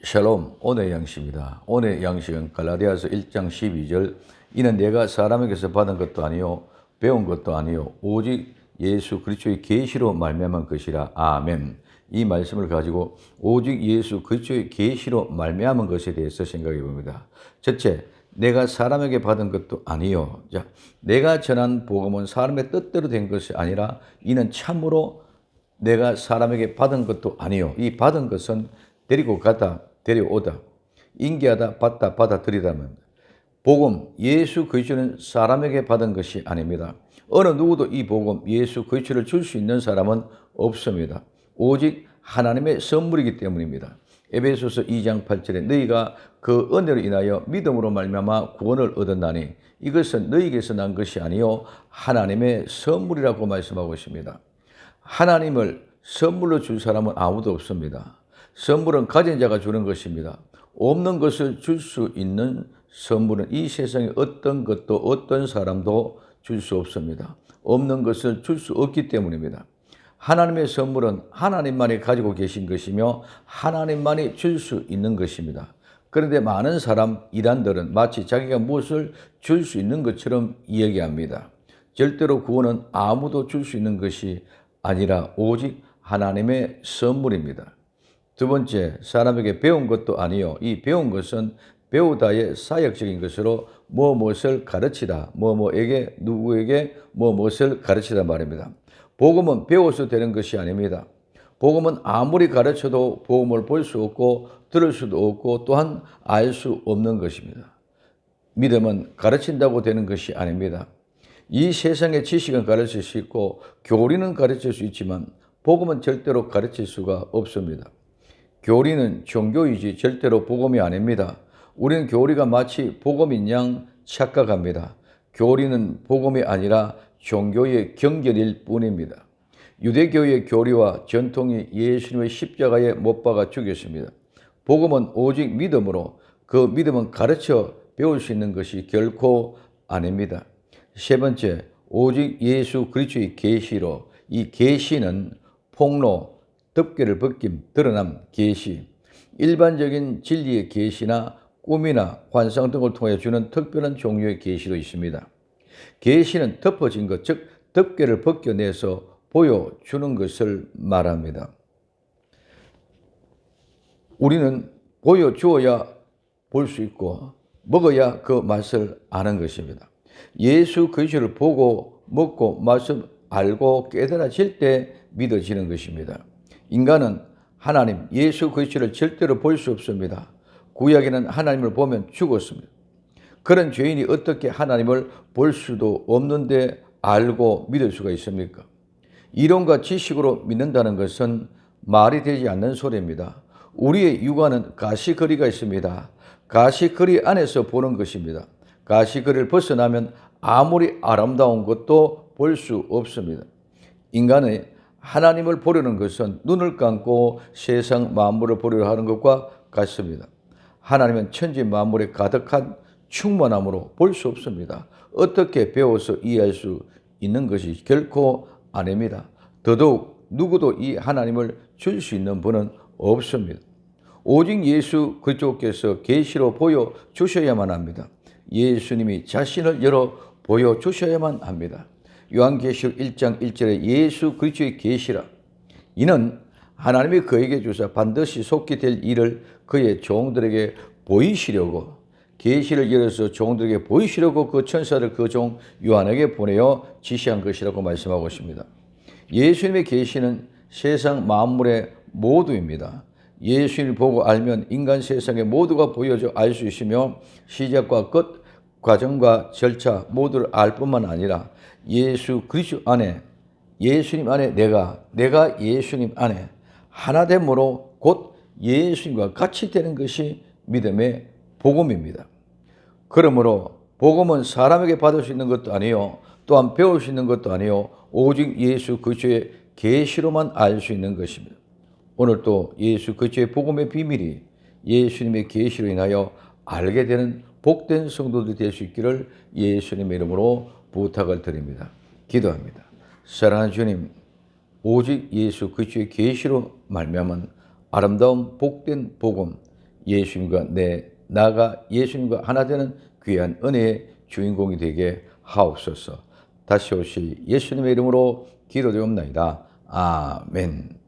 샬롬, 오늘의 양식입니다. 오늘의 양식은 갈라디아서 1장 12절 이는 내가 사람에게서 받은 것도 아니요 배운 것도 아니요 오직 예수 그리스도의 계시로 말미암은 것이라. 아멘. 이 말씀을 가지고 오직 예수 그리스도의 계시로 말미암은 것에 대해서 생각해 봅니다. 첫째, 내가 사람에게 받은 것도 아니요. 자, 내가 전한 복음은 사람의 뜻대로 된 것이 아니라 이는 참으로 내가 사람에게 받은 것도 아니요. 이 받은 것은 데리고 가다, 데려오다, 인계하다, 받다, 받아들이다면 복음, 예수 그리스도는 사람에게 받은 것이 아닙니다. 어느 누구도 이 복음, 예수 그리스도를 줄 수 있는 사람은 없습니다. 오직 하나님의 선물이기 때문입니다. 에베소서 2장 8절에 너희가 그 은혜로 인하여 믿음으로 말미암아 구원을 얻었나니 이것은 너희에게서 난 것이 아니요 하나님의 선물이라고 말씀하고 있습니다. 하나님을 선물로 줄 사람은 아무도 없습니다. 선물은 가진 자가 주는 것입니다. 없는 것을 줄 수 있는 선물은 이 세상에 어떤 것도 어떤 사람도 줄 수 없습니다. 없는 것을 줄 수 없기 때문입니다. 하나님의 선물은 하나님만이 가지고 계신 것이며 하나님만이 줄 수 있는 것입니다. 그런데 많은 사람, 이단들은 마치 자기가 무엇을 줄 수 있는 것처럼 이야기합니다. 절대로 구원은 아무도 줄 수 있는 것이 아니라 오직 하나님의 선물입니다. 두 번째, 사람에게 배운 것도 아니요. 이 배운 것은 배우다의 사역적인 것으로 무엇을 가르치다, 뭐뭐에게 누구에게 무엇을 가르치다 말입니다. 복음은 배워서 되는 것이 아닙니다. 복음은 아무리 가르쳐도 복음을 볼 수 없고 들을 수도 없고 또한 알 수 없는 것입니다. 믿음은 가르친다고 되는 것이 아닙니다. 이 세상의 지식은 가르칠 수 있고 교리는 가르칠 수 있지만 복음은 절대로 가르칠 수가 없습니다. 교리는 종교이지 절대로 복음이 아닙니다. 우리는 교리가 마치 복음인 양 착각합니다. 교리는 복음이 아니라 종교의 경결일 뿐입니다. 유대교의 교리와 전통이 예수님의 십자가에 못 박아 죽였습니다. 복음은 오직 믿음으로 그 믿음은 가르쳐 배울 수 있는 것이 결코 아닙니다. 세 번째, 오직 예수 그리스도의 계시로 이 계시는 폭로, 덮개를 벗김, 드러남, 계시. 일반적인 진리의 계시나 꿈이나 환상 등을 통해 주는 특별한 종류의 계시도 있습니다. 계시는 덮어진 것, 즉 덮개를 벗겨내서 보여주는 것을 말합니다. 우리는 보여주어야 볼 수 있고 먹어야 그 맛을 아는 것입니다. 예수 그리스도를 보고 먹고 맛을 알고 깨달아질 때 믿어지는 것입니다. 인간은 하나님, 예수 그리스도를 절대로 볼 수 없습니다. 구약에는 하나님을 보면 죽었습니다. 그런 죄인이 어떻게 하나님을 볼 수도 없는데 알고 믿을 수가 있습니까? 이론과 지식으로 믿는다는 것은 말이 되지 않는 소리입니다. 우리의 육안은 가시거리가 있습니다. 가시거리 안에서 보는 것입니다. 가시거리를 벗어나면 아무리 아름다운 것도 볼 수 없습니다. 인간의 하나님을 보려는 것은 눈을 감고 세상 만물을 보려고 하는 것과 같습니다. 하나님은 천지 만물에 가득한 충만함으로 볼 수 없습니다. 어떻게 배워서 이해할 수 있는 것이 결코 아닙니다. 더더욱 누구도 이 하나님을 줄 수 있는 분은 없습니다. 오직 예수 그리스도께서 계시로 보여주셔야만 합니다. 예수님이 자신을 열어 보여주셔야만 합니다. 요한계시록 1장 1절에 예수 그리스도의 계시라. 이는 하나님이 그에게 주사 반드시 속히 될 일을 그의 종들에게 보이시려고 계시를 열어서 종들에게 보이시려고 그 천사를 그 종 요한에게 보내어 지시한 것이라고 말씀하고 있습니다. 예수님의 계시는 세상 만물의 모두입니다. 예수님을 보고 알면 인간 세상의 모두가 보여져 알 수 있으며 시작과 끝, 과정과 절차 모두를 알 뿐만 아니라 예수 그리스도 안에 예수님 안에 내가 예수님 안에 하나됨으로 곧 예수님과 같이 되는 것이 믿음의 복음입니다. 그러므로 복음은 사람에게 받을 수 있는 것도 아니요 또한 배울 수 있는 것도 아니요 오직 예수 그리스도의 계시로만 알 수 있는 것입니다. 오늘도 예수 그리스도의 복음의 비밀이 예수님의 계시로 인하여 알게 되는 복된 성도들이 될 수 있기를 예수님의 이름으로 부탁을 드립니다. 기도합니다. 사랑하는 주님, 오직 예수 그리스도의 계시로 말미암은 아름다운 복된 복음, 예수님과 나가 예수님과 하나 되는 귀한 은혜의 주인공이 되게 하옵소서. 다시 오실 예수님의 이름으로 기도되옵나이다. 아멘.